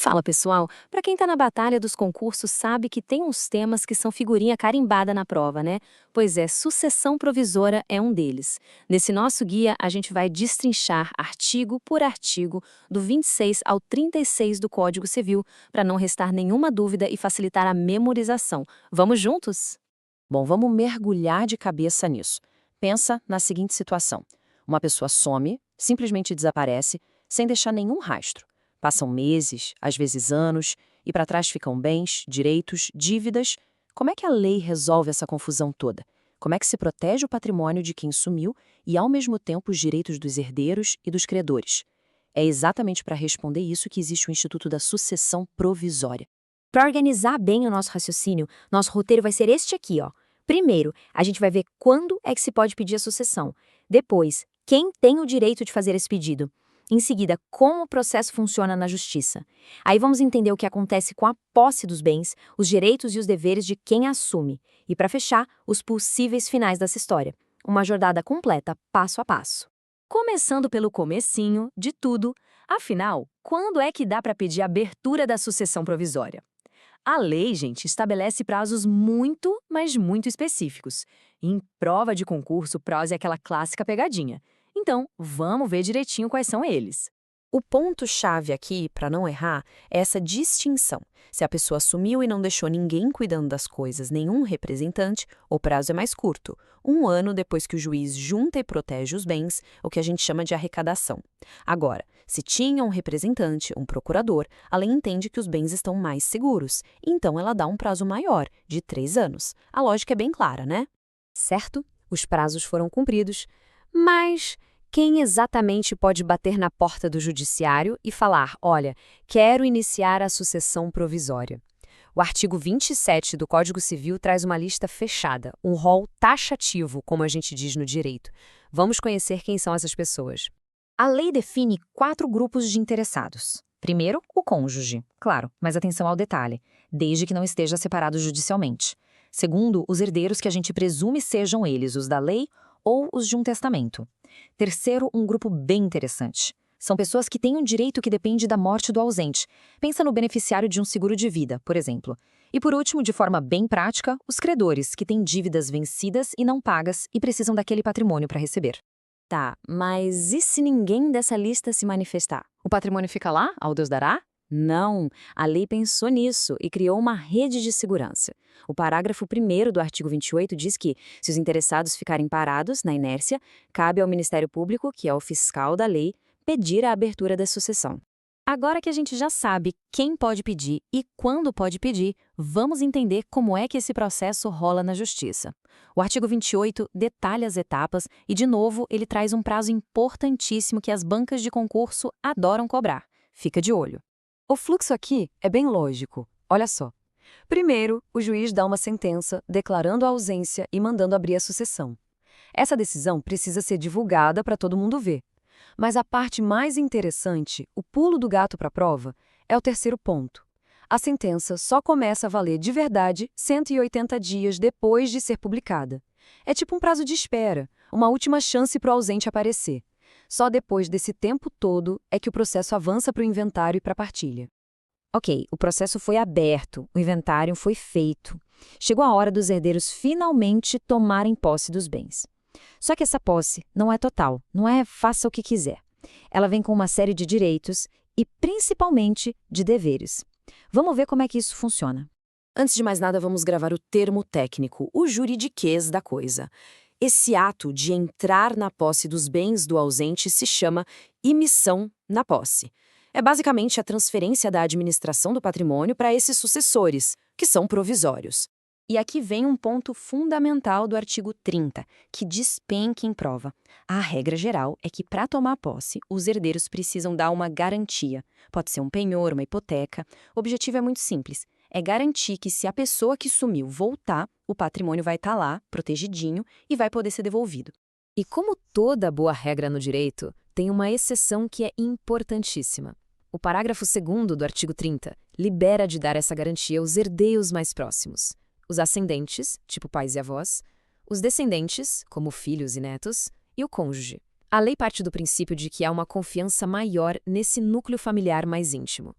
Fala pessoal, para quem está na batalha dos concursos sabe que tem uns temas que são figurinha carimbada na prova, né? Pois é, sucessão provisória é um deles. Nesse nosso guia, a gente vai destrinchar artigo por artigo, do 26 ao 36 do Código Civil, para não restar nenhuma dúvida e facilitar a memorização. Vamos juntos? Bom, vamos mergulhar de cabeça nisso. Pensa na seguinte situação. Uma pessoa some, simplesmente desaparece, sem deixar nenhum rastro. Passam meses, às vezes anos, e para trás ficam bens, direitos, dívidas. Como é que a lei resolve essa confusão toda? Como é que se protege o patrimônio de quem sumiu e, ao mesmo tempo, os direitos dos herdeiros e dos credores? É exatamente para responder isso que existe o Instituto da Sucessão Provisória. Para organizar bem o nosso raciocínio, nosso roteiro vai ser este aqui, ó. Primeiro, a gente vai ver quando é que se pode pedir a sucessão. Depois, quem tem o direito de fazer esse pedido. Em seguida, como o processo funciona na justiça. Aí vamos entender o que acontece com a posse dos bens, os direitos e os deveres de quem assume. E para fechar, os possíveis finais dessa história. Uma jornada completa, passo a passo. Começando pelo comecinho de tudo, afinal, quando é que dá para pedir a abertura da sucessão provisória? A lei, gente, estabelece prazos muito, mas muito específicos. Em prova de concurso, o prazo é aquela clássica pegadinha. Então, vamos ver direitinho quais são eles. O ponto-chave aqui, para não errar, é essa distinção. Se a pessoa sumiu e não deixou ninguém cuidando das coisas, nenhum representante, o prazo é mais curto, 1 ano depois que o juiz junta e protege os bens, o que a gente chama de arrecadação. Agora, se tinha um representante, um procurador, a lei entende que os bens estão mais seguros, então ela dá um prazo maior, de 3 anos. A lógica é bem clara, né? Certo? Os prazos foram cumpridos. Mas quem exatamente pode bater na porta do judiciário e falar, olha, quero iniciar a sucessão provisória? O artigo 27 do Código Civil traz uma lista fechada, um rol taxativo, como a gente diz no direito. Vamos conhecer quem são essas pessoas. A lei define 4 grupos de interessados. Primeiro, o cônjuge. Claro, mas atenção ao detalhe, desde que não esteja separado judicialmente. Segundo, os herdeiros que a gente presume sejam eles, os da lei ou os de um testamento. Terceiro, um grupo bem interessante. São pessoas que têm um direito que depende da morte do ausente. Pensa no beneficiário de um seguro de vida, por exemplo. E por último, de forma bem prática, os credores, que têm dívidas vencidas e não pagas e precisam daquele patrimônio para receber. Tá, mas e se ninguém dessa lista se manifestar? O patrimônio fica lá, ao Deus dará? Não, a lei pensou nisso e criou uma rede de segurança. O parágrafo 1º do artigo 28 diz que, se os interessados ficarem parados, na inércia, cabe ao Ministério Público, que é o fiscal da lei, pedir a abertura da sucessão. Agora que a gente já sabe quem pode pedir e quando pode pedir, vamos entender como é que esse processo rola na Justiça. O artigo 28 detalha as etapas e, de novo, ele traz um prazo importantíssimo que as bancas de concurso adoram cobrar. Fica de olho. O fluxo aqui é bem lógico. Olha só. Primeiro, o juiz dá uma sentença declarando a ausência e mandando abrir a sucessão. Essa decisão precisa ser divulgada para todo mundo ver. Mas a parte mais interessante, o pulo do gato para a prova, é o terceiro ponto. A sentença só começa a valer de verdade 180 dias depois de ser publicada. É tipo um prazo de espera, uma última chance para o ausente aparecer. Só depois desse tempo todo é que o processo avança para o inventário e para a partilha. Ok, o processo foi aberto, o inventário foi feito. Chegou a hora dos herdeiros finalmente tomarem posse dos bens. Só que essa posse não é total, não é faça o que quiser. Ela vem com uma série de direitos e, principalmente, de deveres. Vamos ver como é que isso funciona. Antes de mais nada, vamos gravar o termo técnico, o juridiquês da coisa. Esse ato de entrar na posse dos bens do ausente se chama imissão na posse. É basicamente a transferência da administração do patrimônio para esses sucessores, que são provisórios. E aqui vem um ponto fundamental do artigo 30, que despenca em prova. A regra geral é que, para tomar posse, os herdeiros precisam dar uma garantia. Pode ser um penhor, uma hipoteca. O objetivo é muito simples. É garantir que, se a pessoa que sumiu voltar, o patrimônio vai estar lá, protegidinho, e vai poder ser devolvido. E como toda boa regra no direito, tem uma exceção que é importantíssima. O parágrafo 2º do artigo 30 libera de dar essa garantia aos herdeiros mais próximos. Os ascendentes, tipo pais e avós, os descendentes, como filhos e netos, e o cônjuge. A lei parte do princípio de que há uma confiança maior nesse núcleo familiar mais íntimo.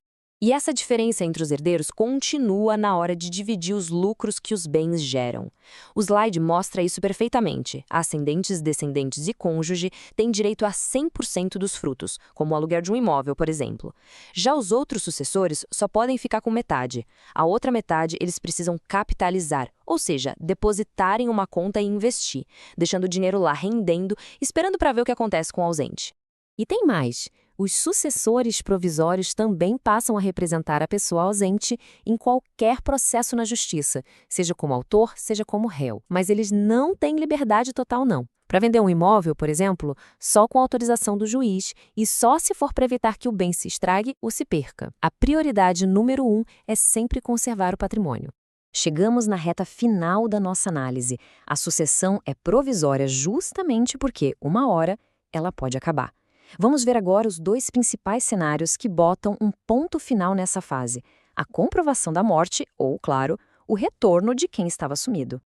E essa diferença entre os herdeiros continua na hora de dividir os lucros que os bens geram. O slide mostra isso perfeitamente. Ascendentes, descendentes e cônjuge têm direito a 100% dos frutos, como o aluguer de um imóvel, por exemplo. Já os outros sucessores só podem ficar com metade. A outra metade eles precisam capitalizar, ou seja, depositar em uma conta e investir, deixando o dinheiro lá rendendo, esperando para ver o que acontece com o ausente. E tem mais. Os sucessores provisórios também passam a representar a pessoa ausente em qualquer processo na justiça, seja como autor, seja como réu. Mas eles não têm liberdade total, não. Para vender um imóvel, por exemplo, só com autorização do juiz e só se for para evitar que o bem se estrague ou se perca. A prioridade número 1 é sempre conservar o patrimônio. Chegamos na reta final da nossa análise. A sucessão é provisória justamente porque, uma hora, ela pode acabar. Vamos ver agora os 2 principais cenários que botam um ponto final nessa fase: a comprovação da morte ou, claro, o retorno de quem estava sumido.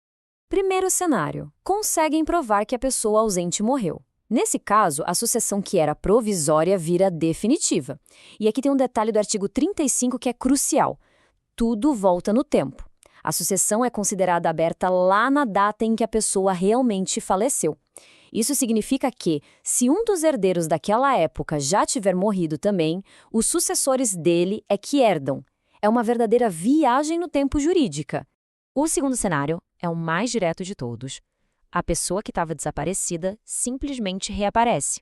Primeiro cenário: conseguem provar que a pessoa ausente morreu. Nesse caso, a sucessão que era provisória vira definitiva. E aqui tem um detalhe do artigo 35 que é crucial. Tudo volta no tempo. A sucessão é considerada aberta lá na data em que a pessoa realmente faleceu. Isso significa que, se um dos herdeiros daquela época já tiver morrido também, os sucessores dele é que herdam. É uma verdadeira viagem no tempo jurídica. O segundo cenário é o mais direto de todos. A pessoa que estava desaparecida simplesmente reaparece.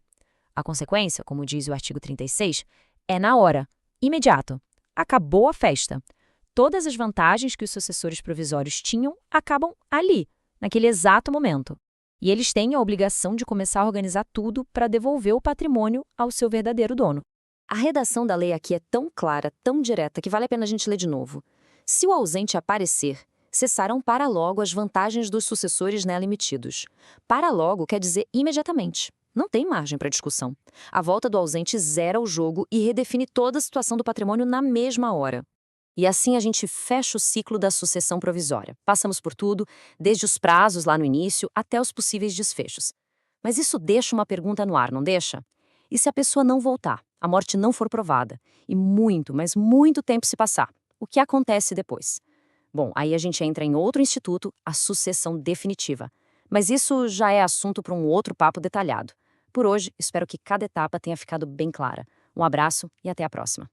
A consequência, como diz o artigo 36, é na hora, imediato. Acabou a festa. Todas as vantagens que os sucessores provisórios tinham acabam ali, naquele exato momento. E eles têm a obrigação de começar a organizar tudo para devolver o patrimônio ao seu verdadeiro dono. A redação da lei aqui é tão clara, tão direta, que vale a pena a gente ler de novo. Se o ausente aparecer, cessarão para logo as vantagens dos sucessores nela emitidos. Para logo quer dizer imediatamente. Não tem margem para discussão. A volta do ausente zera o jogo e redefine toda a situação do patrimônio na mesma hora. E assim a gente fecha o ciclo da sucessão provisória. Passamos por tudo, desde os prazos lá no início até os possíveis desfechos. Mas isso deixa uma pergunta no ar, não deixa? E se a pessoa não voltar, a morte não for provada, e muito, mas muito tempo se passar, o que acontece depois? Bom, aí a gente entra em outro instituto, a sucessão definitiva. Mas isso já é assunto para um outro papo detalhado. Por hoje, espero que cada etapa tenha ficado bem clara. Um abraço e até a próxima.